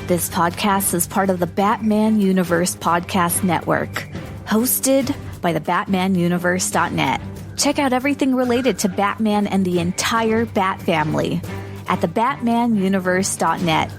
This podcast is part of the Batman Universe Podcast Network, hosted by the BatmanUniverse.net. Check out everything related to Batman and the entire Bat family at the BatmanUniverse.net,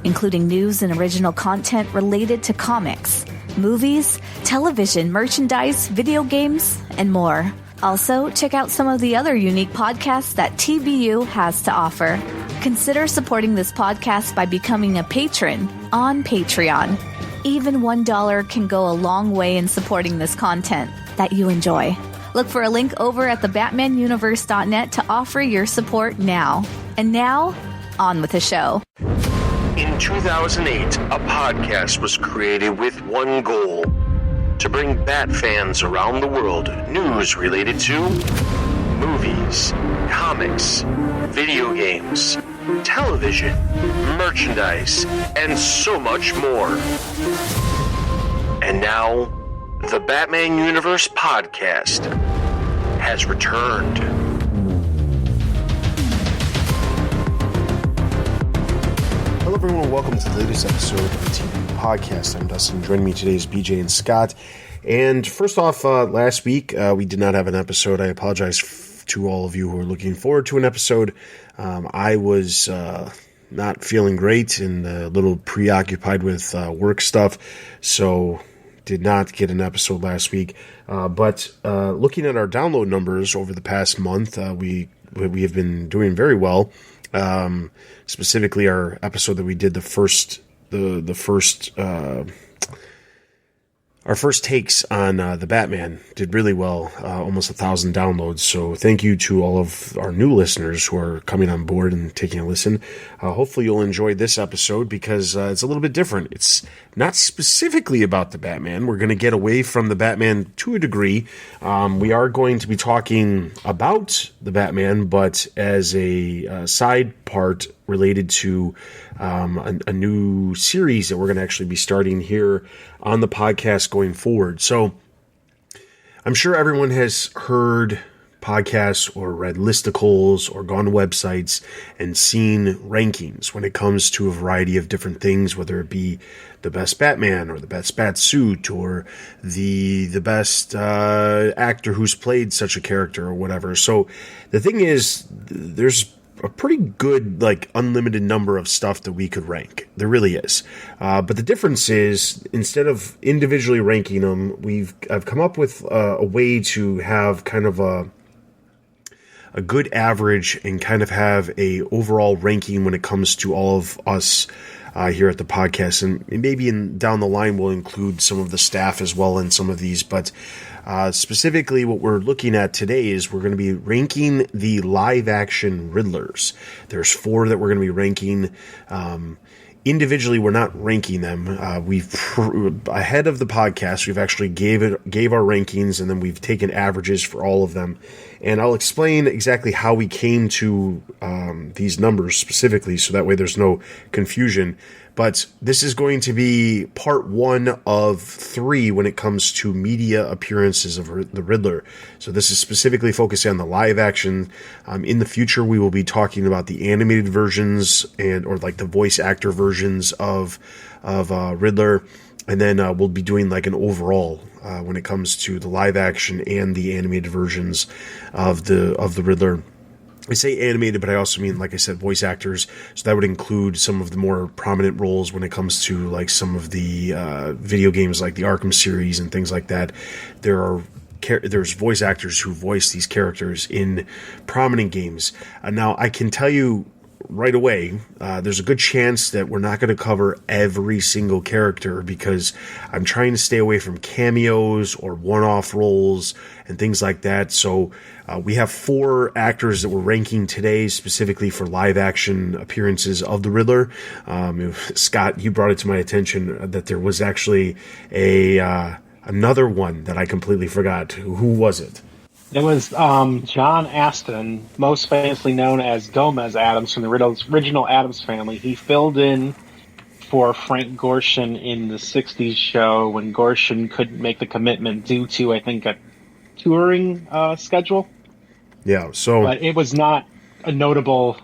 including news and original content related to comics, movies, television, merchandise, video games, and more. Also, check out some of the other unique podcasts that TBU has to offer. Consider supporting this podcast by becoming a patron on Patreon. Even $1 can go a long way in supporting this content that you enjoy. Look for a link over at the BatmanUniverse.net to offer your support now. And now, on with the show. In 2008, a podcast was created with one goal: to bring Bat fans around the world news related to movies, comics, video games, television, merchandise, and so much more. And now, the Batman Universe Podcast has returned. Hello everyone, welcome to the latest episode of the TBU Podcast. I'm Dustin. Joining me today is BJ and Scott. And first off, last week we did not have an episode. I apologize to all of you who are looking forward to an episode. I was not feeling great and a little preoccupied with work stuff, so did not get an episode last week. But looking at our download numbers over the past month, we have been doing very well. Specifically our episode that we did our first takes on the Batman did really well, almost 1,000 downloads. So thank you to all of our new listeners who are coming on board and taking a listen. Hopefully you'll enjoy this episode because it's a little bit different. It's not specifically about the Batman. We're going to get away from the Batman to a degree. We are going to be talking about the Batman, but as a side part related to a new series that we're going to actually be starting here on the podcast going forward. So I'm sure everyone has heard podcasts or read listicles or gone to websites and seen rankings when it comes to a variety of different things, whether it be the best Batman or the best Batsuit or the best actor who's played such a character or whatever. So the thing is, there's a pretty good, unlimited number of stuff that we could rank. There really is. But the difference is, instead of individually ranking them, I've come up with a way to have kind of a good average and kind of have a overall ranking when it comes to all of us here at the podcast. And maybe down the line we'll include some of the staff as well in some of these, but specifically, what we're looking at today is we're going to be ranking the live-action Riddlers. There's 4 that we're going to be ranking. Individually, we're not ranking them. Ahead of the podcast, we've actually gave our rankings, and then we've taken averages for all of them. And I'll explain exactly how we came to these numbers specifically, so that way there's no confusion. But this is going to be part 1 of 3 when it comes to media appearances of the Riddler. So this is specifically focusing on the live action. In the future, we will be talking about the animated versions or the voice actor versions of Riddler. And then we'll be doing an overall when it comes to the live action and the animated versions of the Riddler. I say animated, but I also mean, like I said, voice actors. So that would include some of the more prominent roles when it comes to some of the video games, like the Arkham series and things like that. There's voice actors who voice these characters in prominent games. Now, I can tell you right away, there's a good chance that we're not going to cover every single character because I'm trying to stay away from cameos or one-off roles and things like that. So we have 4 actors that we're ranking today specifically for live-action appearances of the Riddler. Scott, you brought it to my attention that there was actually another one that I completely forgot. Who was it? It was John Aston, most famously known as Gomez Addams from the original Addams Family. He filled in for Frank Gorshin in the 60s show when Gorshin couldn't make the commitment due to, I think, a touring schedule. Yeah, so... But it was not a notable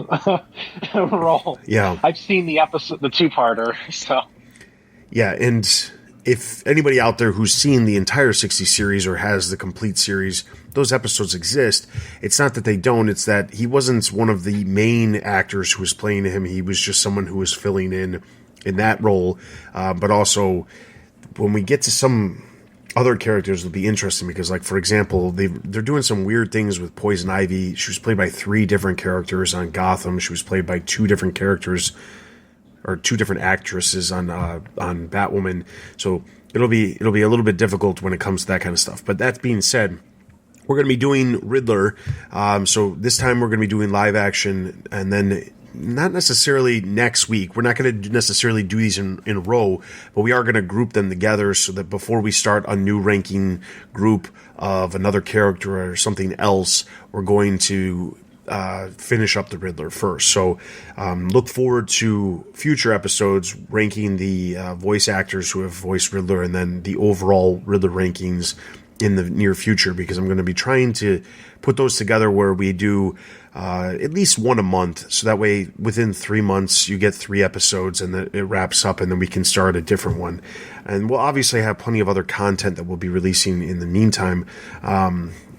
role. Yeah. I've seen the episode, the two-parter, so. Yeah, and if anybody out there who's seen the entire 60 series or has the complete series, those episodes exist. It's not that they don't, it's that he wasn't one of the main actors who was playing him. He was just someone who was filling in that role. But also, when we get to some other characters, it'll be interesting because, like, for example, they're doing some weird things with Poison Ivy. She was played by 3 different characters on Gotham. She was played by 2 different characters, or 2 different actresses on Batwoman. So it'll be a little bit difficult when it comes to that kind of stuff. But that being said, we're going to be doing Riddler. So this time we're going to be doing live action, and then not necessarily next week. We're not going to necessarily do these in a row, but we are going to group them together so that before we start a new ranking group of another character or something else, we're going to finish up the Riddler first. So look forward to future episodes ranking the voice actors who have voiced Riddler, and then the overall Riddler rankings in the near future, because I'm going to be trying to put those together where we do at least one a month, so that way within 3 months you get 3 episodes and then it wraps up, and then we can start a different one. And we'll obviously have plenty of other content that we'll be releasing in the meantime.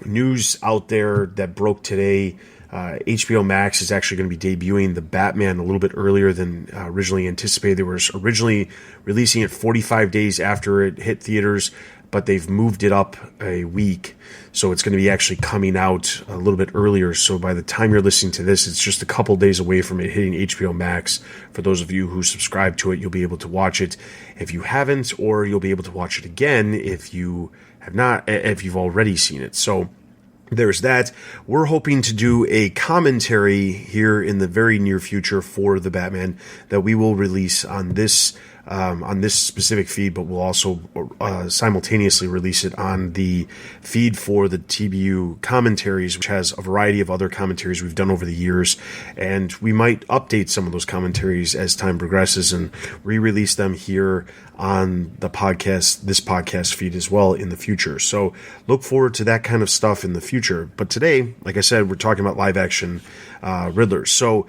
News out there that broke today: HBO Max is actually going to be debuting The Batman a little bit earlier than originally anticipated. They were originally releasing it 45 days after it hit theaters, but they've moved it up a week. So it's going to be actually coming out a little bit earlier. So by the time you're listening to this, it's just a couple days away from it hitting HBO Max. For those of you who subscribe to it, you'll be able to watch it if you haven't, or you'll be able to watch it again if you have not, if you've already seen it. So there's that. We're hoping to do a commentary here in the very near future for The Batman that we will release on this specific feed, but we'll also simultaneously release it on the feed for the TBU commentaries, which has a variety of other commentaries we've done over the years, and we might update some of those commentaries as time progresses and re-release them here on the podcast, this podcast feed as well in the future. So look forward to that kind of stuff in the future. But today, like I said, we're talking about live action Riddler. So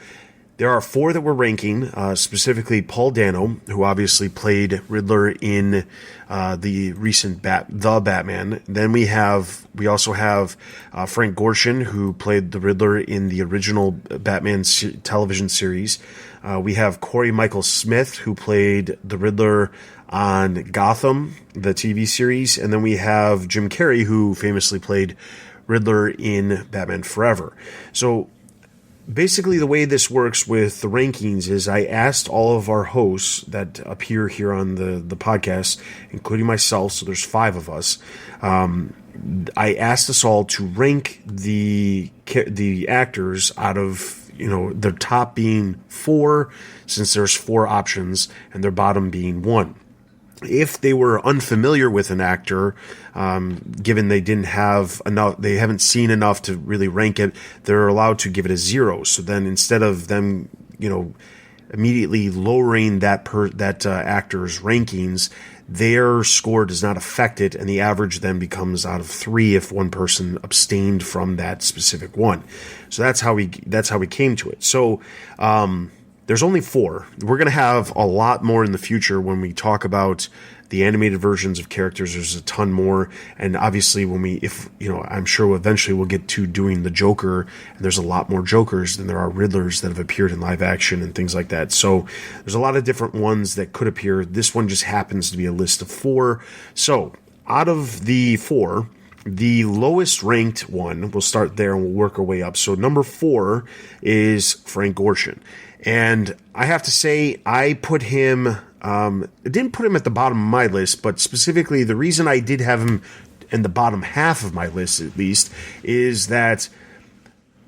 there are 4 that we're ranking, specifically Paul Dano, who obviously played Riddler in the recent The Batman. Then we also have Frank Gorshin, who played the Riddler in the original Batman television series. We have Cory Michael Smith, who played the Riddler on Gotham, the TV series. And then we have Jim Carrey, who famously played Riddler in Batman Forever. So basically, the way this works with the rankings is I asked all of our hosts that appear here on the podcast, including myself, so there's 5 of us. I asked us all to rank the actors out of, their top being 4, since there's 4 options, and their bottom being 1. If they were unfamiliar with an actor, given they didn't have enough, they haven't seen enough to really rank it, they're allowed to give it a 0. So then instead of them, immediately lowering that actor's rankings, their score does not affect it, and the average then becomes out of 3 if one person abstained from that specific one. So that's how we came to it. So there's only 4. We're going to have a lot more in the future when we talk about the animated versions of characters. There's a ton more. And obviously I'm sure eventually we'll get to doing the Joker, and there's a lot more Jokers than there are Riddlers that have appeared in live action and things like that. So there's a lot of different ones that could appear. This one just happens to be a list of 4. So out of the 4, the lowest ranked one, we'll start there and we'll work our way up. So number 4 is Frank Gorshin. And I have to say, I put him, didn't put him at the bottom of my list, but specifically the reason I did have him in the bottom half of my list, at least, is that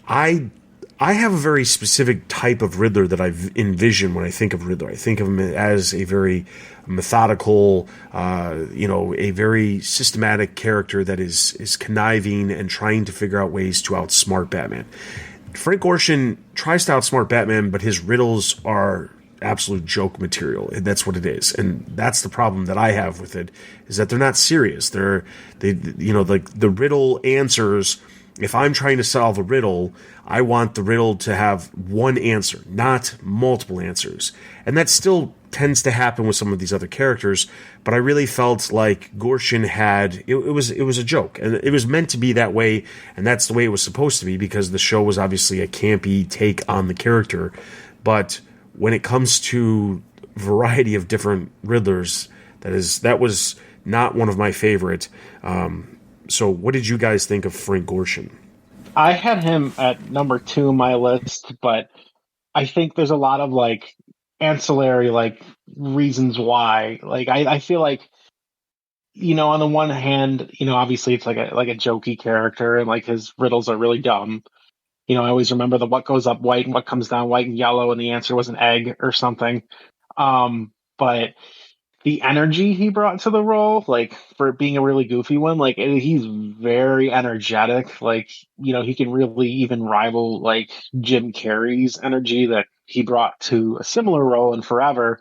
I have a very specific type of Riddler that I envision when I think of Riddler. I think of him as a very methodical, a very systematic character that is conniving and trying to figure out ways to outsmart Batman. Frank Gorshin tries to outsmart Batman, but his riddles are absolute joke material. That's what it is, and that's the problem that I have with it, is that they're not serious. The riddle answers if I'm trying to solve a riddle, I want the riddle to have one answer, not multiple answers. And that still tends to happen with some of these other characters, but I really felt like Gorshin had, it was a joke, and it was meant to be that way, and that's the way it was supposed to be, because the show was obviously a campy take on the character. But when it comes to variety of different Riddlers, that was not one of my favorite. So what did you guys think of Frank Gorshin? I had him at number 2 on my list, but I think there's a lot of like ancillary like reasons why. Like I feel like, on the one hand, obviously it's like a jokey character, and like his riddles are really dumb. I always remember the what goes up white and what comes down white and yellow, and the answer was an egg or something. But the energy he brought to the role, like for being a really goofy one, like he's very energetic. Like, he can really even rival like Jim Carrey's energy that he brought to a similar role in Forever.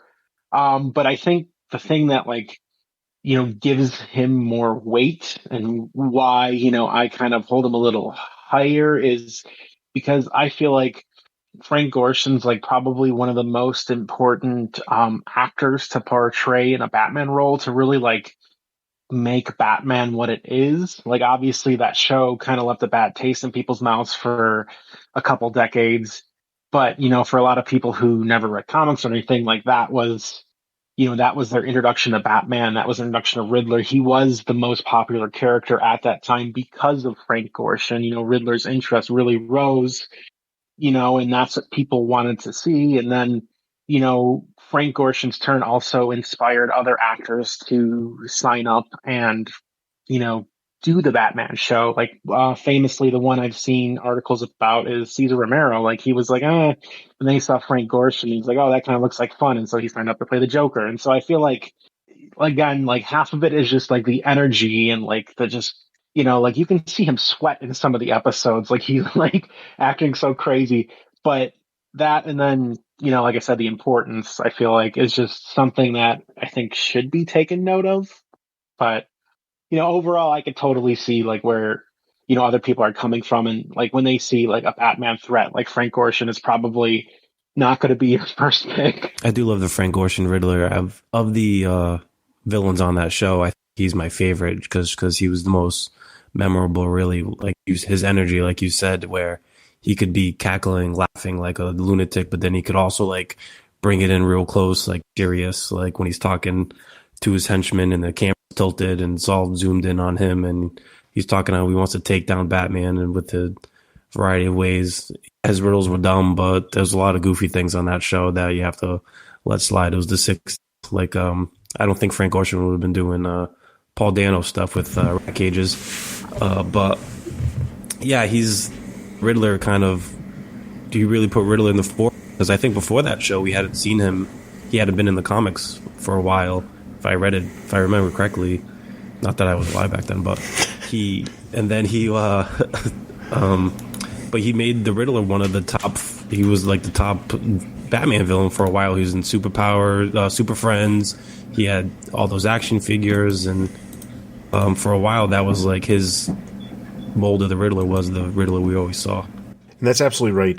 But I think the thing that like, gives him more weight and why, I kind of hold him a little higher is because I feel like Frank Gorshin's like probably one of the most important actors to portray in a Batman role, to really like make Batman what it is. Like obviously that show kind of left a bad taste in people's mouths for a couple decades, but for a lot of people who never read comics or anything, like that was their introduction to Batman. That was their introduction to Riddler. He was the most popular character at that time because of Frank Gorshin. Riddler's interest really rose, and that's what people wanted to see. And then, Frank Gorshin's turn also inspired other actors to sign up and, do the Batman show. Like, famously, the one I've seen articles about is Cesar Romero. Like, he was like, and then he saw Frank Gorshin. He's like, oh, that kind of looks like fun. And so he signed up to play the Joker. And so I feel like, again, like half of it is just like the energy and like the just, like you can see him sweat in some of the episodes. Like he's like acting so crazy. But that, and then, like I said, the importance, I feel like, is just something that I think should be taken note of. But, overall, I could totally see like where, other people are coming from. And like when they see like a Batman threat, like Frank Gorshin is probably not going to be your first pick. I do love the Frank Gorshin Riddler. Of the villains on that show, I think he's my favorite because he was the most memorable, really. Like his energy, like you said, where he could be cackling, laughing like a lunatic, but then he could also like bring it in real close, like serious, like when he's talking to his henchmen and the camera's tilted and it's all zoomed in on him and he's talking how he wants to take down Batman, and with the variety of ways. His riddles were dumb, but there's a lot of goofy things on that show that you have to let slide. It was the 60s. Like, I don't think Frank Gorshin would have been doing Paul Dano stuff with rat cages. But yeah, he's Riddler kind of. Do you really put Riddler in the fore? Because I think before that show, we hadn't seen him. He hadn't been in the comics for a while. If I remember correctly. Not that I was alive back then, but but he made the Riddler one of the top. He was like the top Batman villain for a while. He was in Superpower, Super Friends. He had all those action figures, and for a while that was like his mold of the Riddler was the Riddler we always saw. And that's absolutely right.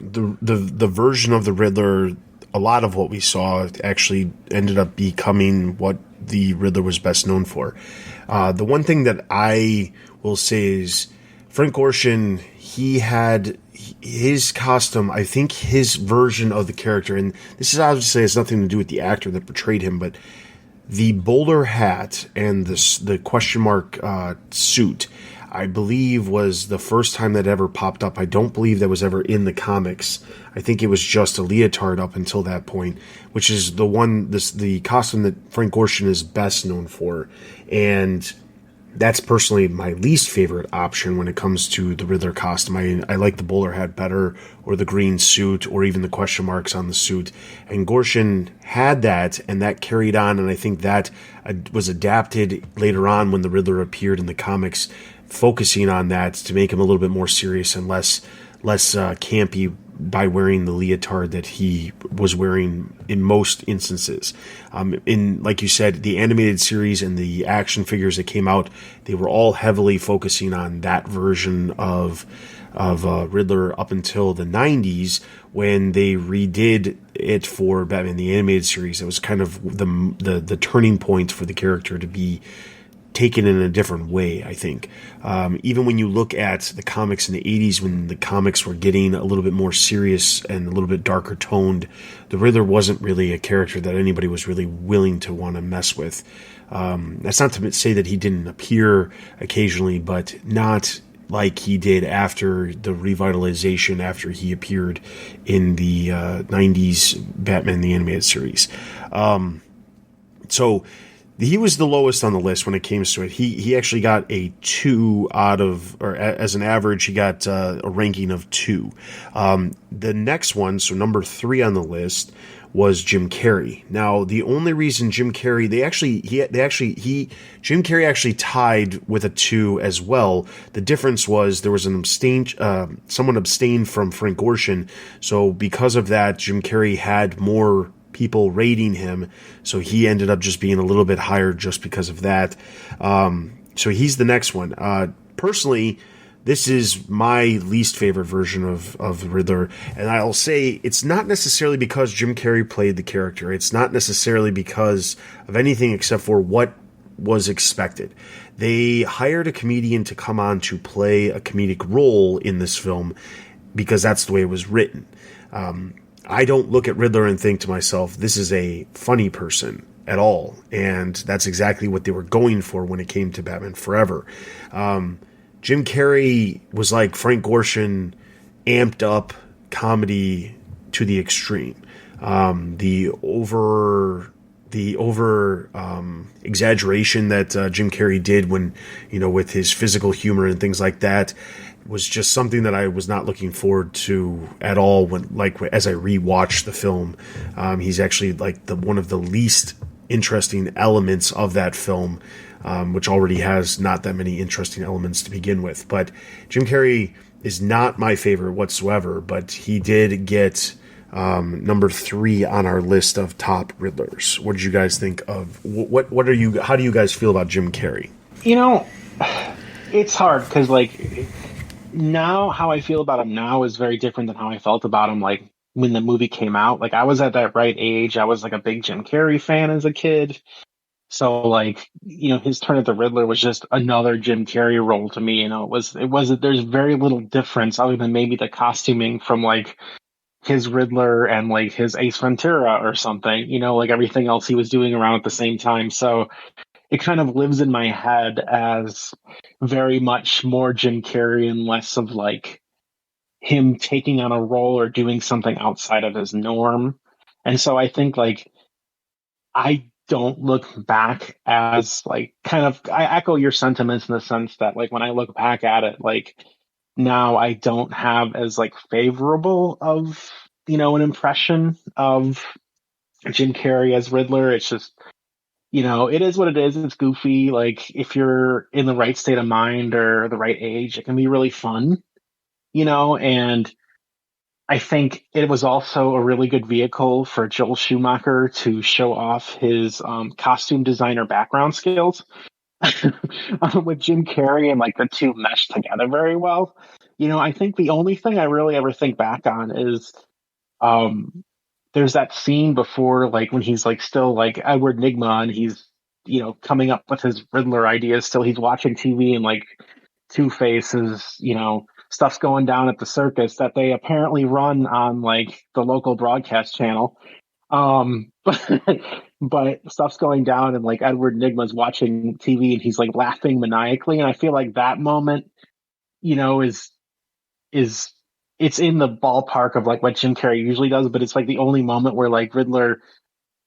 The version of the Riddler, a lot of what we saw actually ended up becoming what the Riddler was best known for. The one thing that I will say is Frank Gorshin, he had his costume, I think his version of the character, and this is obviously has nothing to do with the actor that portrayed him, but the bowler hat and the question mark suit, I believe was the first time that ever popped up. I don't believe that was ever in the comics. I think it was just a leotard up until that point, which is the costume that Frank Gorshin is best known for. And that's personally my least favorite option when it comes to the Riddler costume. I like the bowler hat better, or the green suit, or even the question marks on the suit. And Gorshin had that, and that carried on, and I think that was adapted later on when the Riddler appeared in the comics, focusing on that to make him a little bit more serious and less campy by wearing the leotard that he was wearing in most instances. In, like you said, the animated series and the action figures that came out, they were all heavily focusing on that version of Riddler up until the 90s, when they redid it for Batman the Animated Series. It was kind of the turning point for the character to be taken in a different way, I think. Even when you look at the comics in the 80s, when the comics were getting a little bit more serious and a little bit darker toned, the Riddler wasn't really a character that anybody was really willing to want to mess with. That's not to say that he didn't appear occasionally, but not like he did after the revitalization, after he appeared in the 90s Batman the Animated Series. So he was the lowest on the list when it came to it. He actually got a 2 out of, or as an average, he got a ranking of 2. The next one, so number 3 on the list, was Jim Carrey. Now, the only reason Jim Carrey, Jim Carrey actually tied with a 2 as well. The difference was there was someone abstained from Frank Gorshin. So because of that, Jim Carrey had more people rating him, so he ended up just being a little bit higher just because of that. So he's the next one. Personally, this is my least favorite version of the Riddler, and I'll say it's not necessarily because Jim Carrey played the character. It's not necessarily because of anything except for what was expected. They hired a comedian to come on to play a comedic role in this film because that's the way it was written. I don't look at Riddler and think to myself, this is a funny person at all. And that's exactly what they were going for when it came to Batman Forever. Jim Carrey was like Frank Gorshin amped up comedy to the extreme. The over exaggeration that Jim Carrey did when, with his physical humor and things like that, was just something that I was not looking forward to at all as I rewatched the film. He's actually one of the least interesting elements of that film, which already has not that many interesting elements to begin with. But Jim Carrey is not my favorite whatsoever, but he did get number 3 on our list of top Riddlers. What did you guys think of how do you guys feel about Jim Carrey? It's hard because now how I feel about him now is very different than how I felt about him when the movie came out. I was at that right age. I was a big Jim Carrey fan as a kid. So his turn at the Riddler was just another Jim Carrey role to me. There's very little difference other than maybe the costuming from his Riddler and his Ace Ventura or something, everything else he was doing around at the same time. So it kind of lives in my head as very much more Jim Carrey and less of him taking on a role or doing something outside of his norm. And so I think I don't look back as I echo your sentiments in the sense that when I look back at it, now I don't have as favorable of, an impression of Jim Carrey as Riddler. It's just, it is what it is. It's goofy. If you're in the right state of mind or the right age, it can be really fun, and I think it was also a really good vehicle for Joel Schumacher to show off his costume designer background skills. With Jim Carrey and the two mesh together very well. I think the only thing I really ever think back on is there's that scene before when he's still Edward Nygma and he's coming up with his Riddler ideas. Still he's watching TV and Two-Face is stuff's going down at the circus that they apparently run on the local broadcast channel. But stuff's going down and Edward Nygma's watching TV and he's laughing maniacally. And I feel that moment, is it's in the ballpark of what Jim Carrey usually does, but it's the only moment where Riddler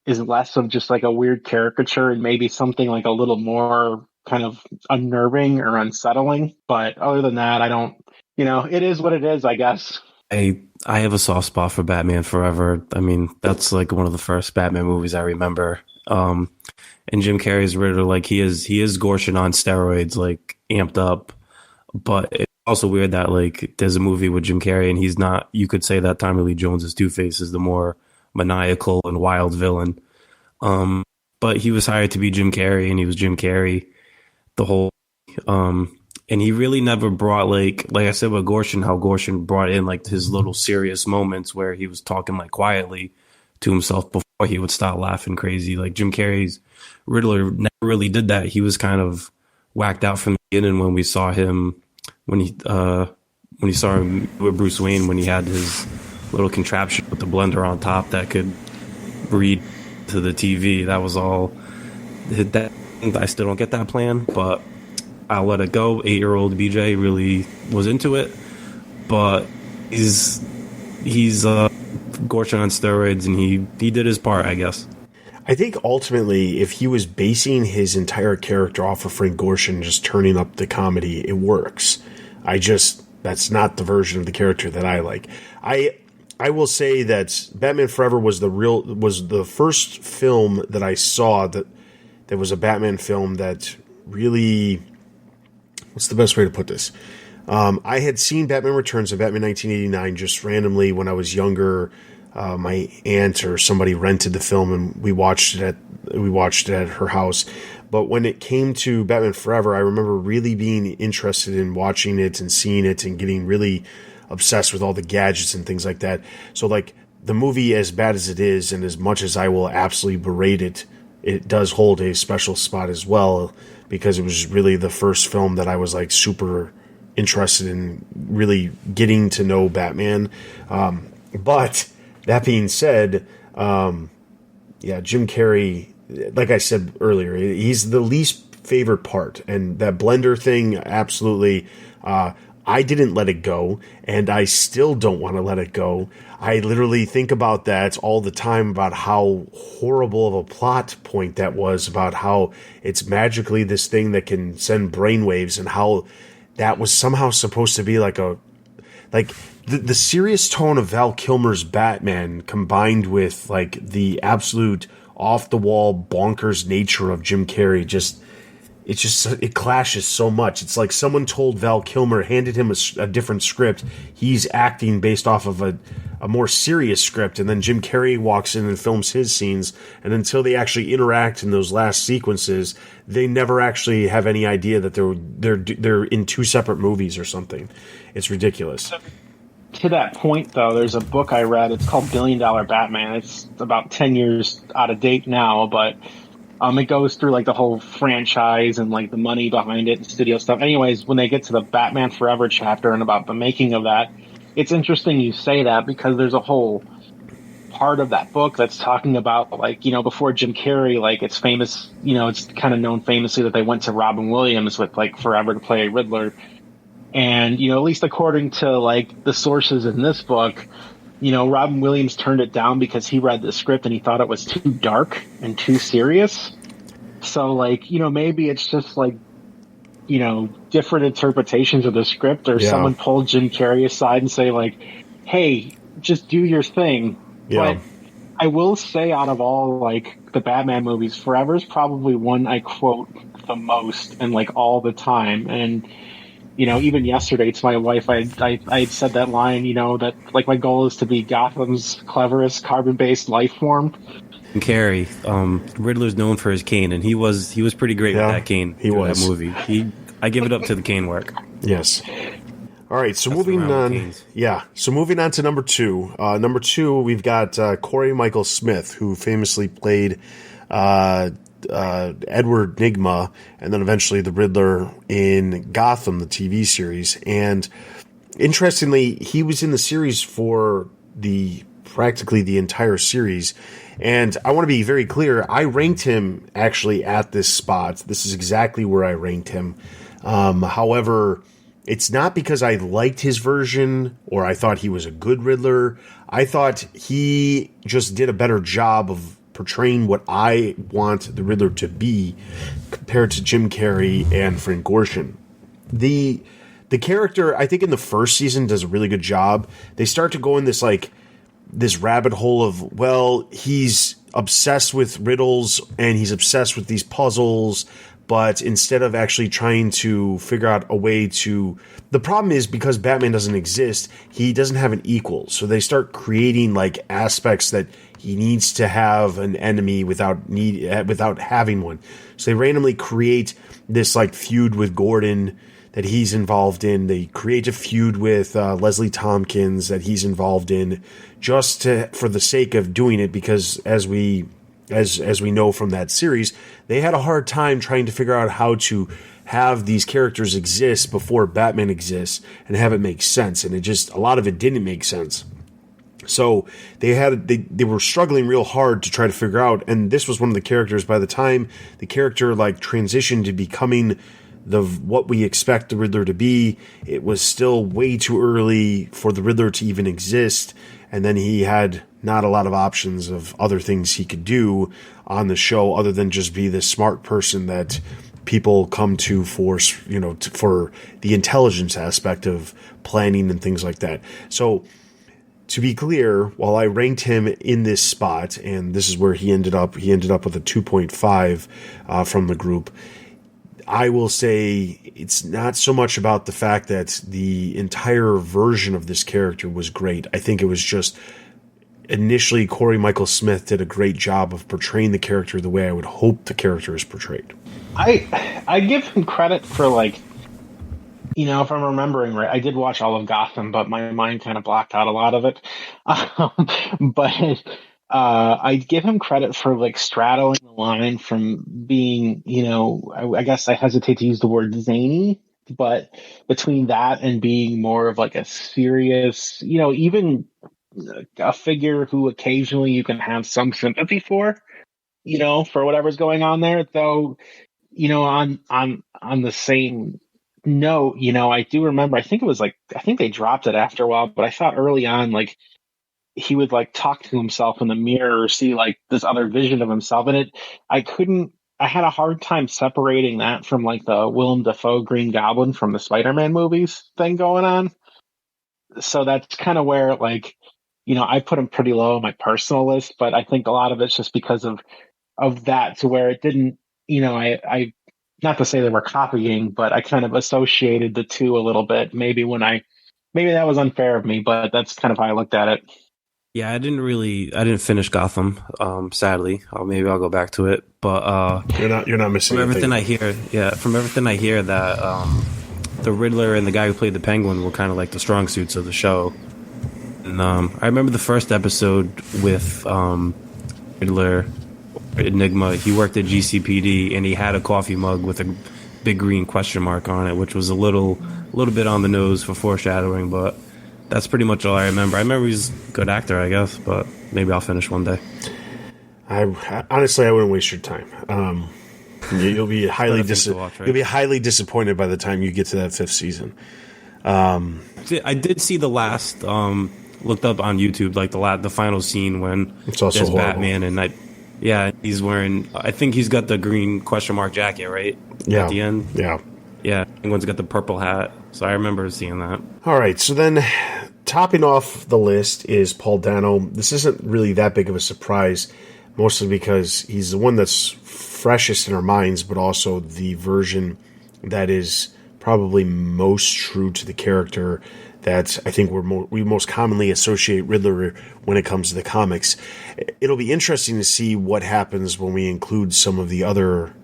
is less of just a weird caricature and maybe something a little more kind of unnerving or unsettling. But other than that, I don't, it is what it is, I guess. I have a soft spot for Batman Forever. I mean, that's one of the first Batman movies I remember. And Jim Carrey's Riddler, he is Gorshin on steroids, amped up. But also weird that like there's a movie with Jim Carrey and he's not. You could say that Tommy Lee Jones's Two-Face is the more maniacal and wild villain. But he was hired to be Jim Carrey, and he was Jim Carrey the whole. And he really never brought like I said with Gorshin, how Gorshin brought in like his little serious moments where he was talking like quietly to himself before he would start laughing crazy. Like Jim Carrey's Riddler never really did that. He was kind of whacked out from the beginning when we saw him when he saw him with Bruce Wayne when he had his little contraption with the blender on top that could read to the TV. That was all. That I still don't get that plan, but I'll let it go. 8-year-old BJ really was into it, but he's Gorshin on steroids, and he did his part, I guess. I think ultimately, if he was basing his entire character off of Frank Gorshin just turning up the comedy, it works. That's not the version of the character that I like. I will say that Batman Forever was the first film that I saw that was a Batman film that really. What's the best way to put this? I had seen Batman Returns and Batman 1989 just randomly when I was younger. My aunt or somebody rented the film and we watched it at her house. But when it came to Batman Forever, I remember really being interested in watching it and seeing it and getting really obsessed with all the gadgets and things like that. So like the movie, as bad as it is, and as much as I will absolutely berate it, it does hold a special spot as well, because it was really the first film that I was like super interested in really getting to know Batman. But that being said, Jim Carrey, like I said earlier, he's the least favorite part, and that blender thing, absolutely. I didn't let it go, and I still don't want to let it go. I literally think about that all the time, about how horrible of a plot point that was, about how it's magically this thing that can send brainwaves, and how that was somehow supposed to be like the serious tone of Val Kilmer's Batman combined with like the absolute off the wall bonkers nature of Jim Carrey. It clashes so much. It's like someone told Val Kilmer, handed him a different script. He's acting based off of a more serious script, and then Jim Carrey walks in and films his scenes, and until they actually interact in those last sequences, they never actually have any idea that they're in two separate movies or something. It's ridiculous. To that point, though, there's a book I read. It's called $1 Billion Batman. It's about 10 years out of date now, but it goes through like the whole franchise and like the money behind it and studio stuff. Anyways, when they get to the Batman Forever chapter and about the making of that, it's interesting you say that, because there's a whole part of that book that's talking about, like, before Jim Carrey, like, it's famous, it's kind of known famously that they went to Robin Williams with like Forever to play Riddler. And, at least according to like the sources in this book, Robin Williams turned it down because he read the script and he thought it was too dark and too serious. So, like, maybe it's just like, different interpretations of the script, or someone pulled Jim Carrey aside and say like, hey, just do your thing. Yeah. But I will say, out of all like the Batman movies, Forever's probably one I quote the most and like all the time. And even yesterday to my wife, I said that line, that like my goal is to be Gotham's cleverest carbon-based life form. Carrey, Riddler's known for his cane, and he was pretty great with that cane. He was. That movie. I give it up to the cane work. Yes. All right, so moving on. Yeah, so moving on to number two. Number two, we've got Cory Michael Smith, who famously played Edward Nygma, and then eventually the Riddler in Gotham, the TV series. And interestingly, he was in the series for practically the entire series. And I want to be very clear, I ranked him actually at this spot. This is exactly where I ranked him. However, it's not because I liked his version or I thought he was a good Riddler. I thought he just did a better job of portraying what I want the Riddler to be compared to Jim Carrey and Frank Gorshin. The character, I think in the first season, does a really good job. They start to go in this rabbit hole of, well, he's obsessed with riddles and he's obsessed with these puzzles, but instead of actually trying to figure out a way to... The problem is, because Batman doesn't exist, he doesn't have an equal. So they start creating like aspects that he needs to have an enemy without having one. So they randomly create this like feud with Gordon that he's involved in. They create a feud with Leslie Tompkins that he's involved in, just for the sake of doing it, because as we know from that series, they had a hard time trying to figure out how to have these characters exist before Batman exists and have it make sense. And a lot of it didn't make sense. So they were struggling real hard to try to figure out, and this was one of the characters. By the time the character like transitioned to becoming what we expect the Riddler to be, it was still way too early for the Riddler to even exist. And then he had not a lot of options of other things he could do on the show other than just be this smart person that people come to for the intelligence aspect of planning and things like that. So to be clear, while I ranked him in this spot, and this is where he ended up with a 2.5 from the group, I will say it's not so much about the fact that the entire version of this character was great. I think it was just initially Cory Michael Smith did a great job of portraying the character the way I would hope the character is portrayed. I give him credit for, like, if I'm remembering right, I did watch all of Gotham, but my mind kind of blocked out a lot of it. But I give him credit for like straddling the line from being, I guess I hesitate to use the word zany, but between that and being more of like a serious, even a figure who occasionally you can have some sympathy for whatever's going on there. Though, on the same note, I do remember, I think they dropped it after a while, but I thought early on, like, he would like talk to himself in the mirror or see like this other vision of himself. And I had a hard time separating that from like the Willem Dafoe Green Goblin from the Spider-Man movies thing going on. So that's kind of where, like, I put him pretty low on my personal list, but I think a lot of it's just because of that, to where it didn't, I not to say they were copying, but I kind of associated the two a little bit. Maybe that was unfair of me, but that's kind of how I looked at it. Yeah, I didn't finish Gotham, sadly. Maybe I'll go back to it. But you're not missing from everything anything. From everything I hear that the Riddler and the guy who played the Penguin were kind of like the strong suits of the show. And I remember the first episode with Riddler, Nygma. He worked at GCPD and he had a coffee mug with a big green question mark on it, which was a little bit on the nose for foreshadowing, but that's pretty much all I remember. I remember he's a good actor, I guess, but maybe I'll finish one day. Honestly, I wouldn't waste your time. You'll be highly disappointed by the time you get to that 5th season. I did see the last looked up on YouTube, like the final scene when it's also there's horrible. Batman and he's wearing, I think he's got the green question mark jacket, right? Yeah. At the end. Yeah. Yeah. Penguin's got the purple hat. So I remember seeing that. All right. So then topping off the list is Paul Dano. This isn't really that big of a surprise, mostly because he's the one that's freshest in our minds, but also the version that is probably most true to the character that I think we most commonly associate Riddler when it comes to the comics. It'll be interesting to see what happens when we include some of the other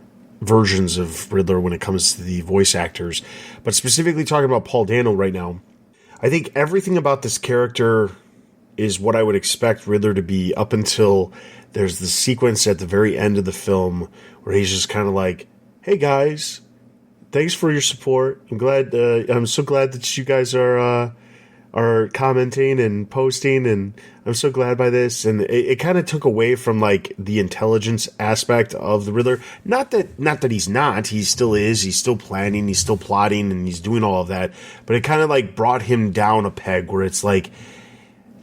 versions of Riddler when it comes to the voice actors. But specifically talking about Paul Dano right now, I think everything about this character is what I would expect Riddler to be, up until there's the sequence at the very end of the film where he's just kind of like, hey guys, thanks for your support. I'm so glad that you guys are commenting and posting, and I'm so glad by this. And it kind of took away from like the intelligence aspect of the Riddler. Not that he's not. He still is. He's still planning. He's still plotting, and he's doing all of that. But it kind of like brought him down a peg, where it's like,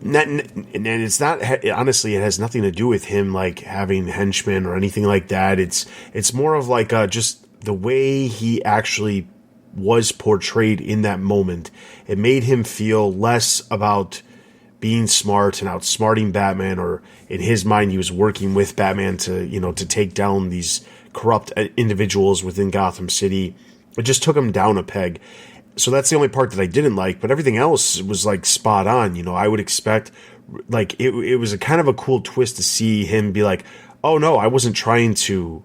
and it's not. Honestly, it has nothing to do with him like having henchmen or anything like that. It's more of like just the way he actually was portrayed in that moment. It made him feel less about being smart and outsmarting Batman, or in his mind he was working with Batman to take down these corrupt individuals within Gotham City. It just took him down a peg. So that's the only part that I didn't like, but everything else was like spot on. You know, I would expect, like, it was a kind of a cool twist to see him be like, oh no, I wasn't trying to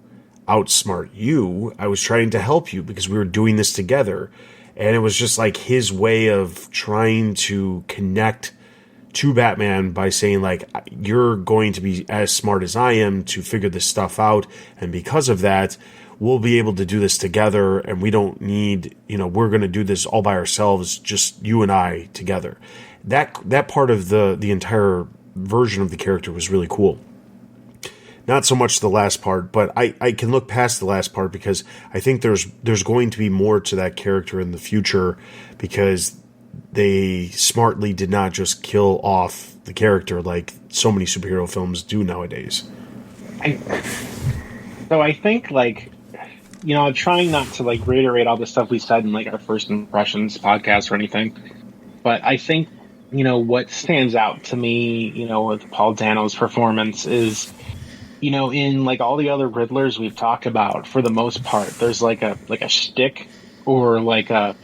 outsmart you. I was trying to help you because we were doing this together. And it was just like his way of trying to connect to Batman by saying, like, you're going to be as smart as I am to figure this stuff out. And because of that, we'll be able to do this together, and we don't need, you know, we're going to do this all by ourselves, just you and I together. That part of the entire version of the character was really cool. Not so much the last part, but I can look past the last part because I think there's going to be more to that character in the future, because they smartly did not just kill off the character like so many superhero films do nowadays. So I think, like, you know, trying not to like reiterate all the stuff we said in like our first impressions podcast or anything, but I think, you know, what stands out to me, you know, with Paul Dano's performance is, you know, in like all the other Riddlers we've talked about, for the most part, there's like a shtick or like a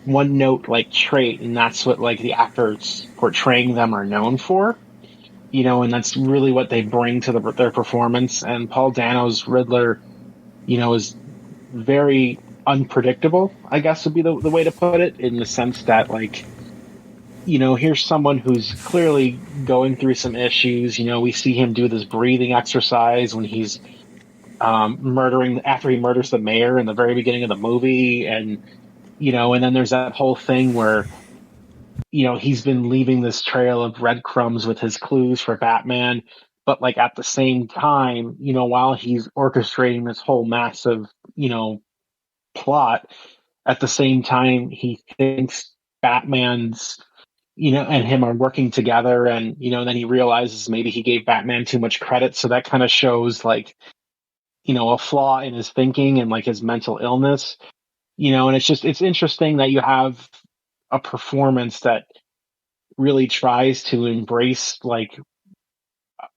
one note like trait, and that's what like the actors portraying them are known for, you know, and that's really what they bring to their performance. And Paul Dano's Riddler, you know, is very unpredictable, I guess would be the way to put it, in the sense that, like, you know, here's someone who's clearly going through some issues. You know, we see him do this breathing exercise when he's after he murders the mayor in the very beginning of the movie. And, you know, and then there's that whole thing where, you know, he's been leaving this trail of breadcrumbs with his clues for Batman. But, like, at the same time, you know, while he's orchestrating this whole massive, you know, plot, at the same time, he thinks Batman's, you know, and him are working together. And, you know, then he realizes maybe he gave Batman too much credit. So that kind of shows, like, you know, a flaw in his thinking and, like, his mental illness, you know. And it's interesting that you have a performance that really tries to embrace, like,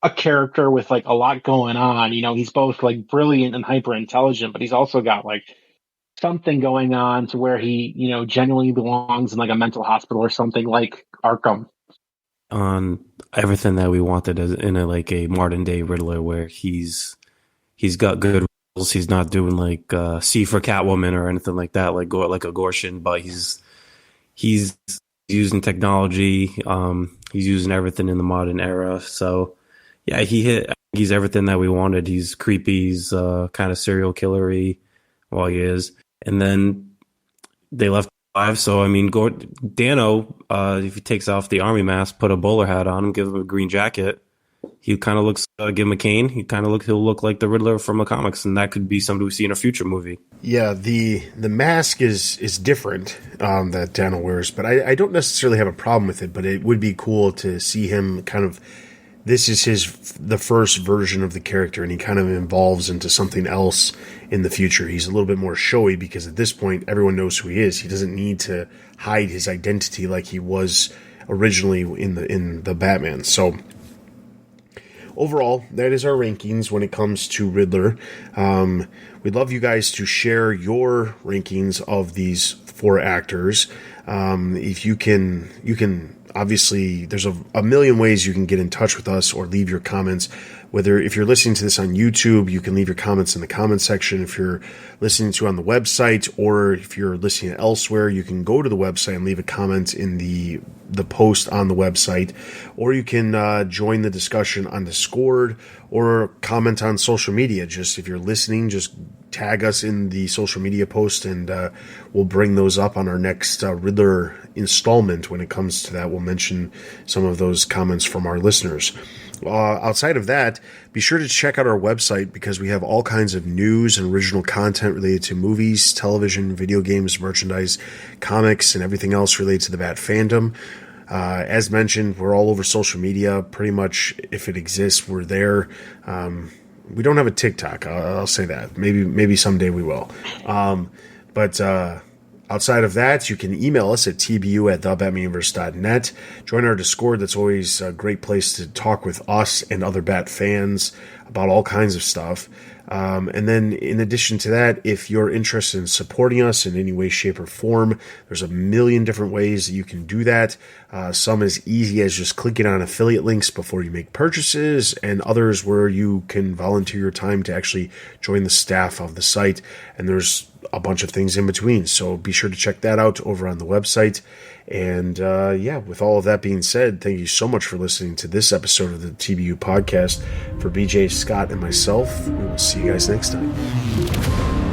a character with like a lot going on. You know, he's both like brilliant and hyper intelligent, but he's also got like something going on to where he, you know, genuinely belongs in like a mental hospital or something like Arkham. On everything that we wanted in a modern day Riddler, where he's got good rules. He's not doing like C for Catwoman or anything like that, like a Gorshin, but he's using technology. He's using everything in the modern era. So yeah, he's everything that we wanted. He's creepy. He's kind of serial killery. Well, he is. And then they left alive. So, I mean, Dano, if he takes off the army mask, put a bowler hat on him, give him a green jacket, he kind of looks, give him a cane, he'll look like the Riddler from the comics, and that could be somebody we see in a future movie. Yeah, the mask is different that Dano wears, but I don't necessarily have a problem with it, but it would be cool to see him kind of, this is the first version of the character, and he kind of evolves into something else in the future. He's a little bit more showy because at this point, everyone knows who he is. He doesn't need to hide his identity like he was originally in the Batman. So overall, that is our rankings when it comes to Riddler. We'd love you guys to share your rankings of these four actors. If you can obviously, there's a million ways you can get in touch with us or leave your comments. Whether if you're listening to this on YouTube, you can leave your comments in the comment section. If you're listening to it on the website, or if you're listening elsewhere, you can go to the website and leave a comment in the post on the website, or you can join the discussion on Discord or comment on social media. Just if you're listening, just tag us in the social media post, and we'll bring those up on our next Riddler installment. When it comes to that, we'll mention some of those comments from our listeners. Outside of that, be sure to check out our website, because we have all kinds of news and original content related to movies, television, video games, merchandise, comics, and everything else related to the Bat fandom. As mentioned, we're all over social media. Pretty much, if it exists, we're there. We don't have a TikTok. I'll say that. Maybe someday we will. But outside of that, you can email us at tbu@thebatmanuniverse.net. Join our Discord. That's always a great place to talk with us and other Bat fans. about all kinds of stuff. And then in addition to that, if you're interested in supporting us in any way, shape, or form, there's a million different ways that you can do that. Some as easy as just clicking on affiliate links before you make purchases, and others where you can volunteer your time to actually join the staff of the site. And there's a bunch of things in between. So be sure to check that out over on the website. And with all of that being said, thank you so much for listening to this episode of the TBU Podcast. For BJ, Scott, and myself, we will see you guys next time.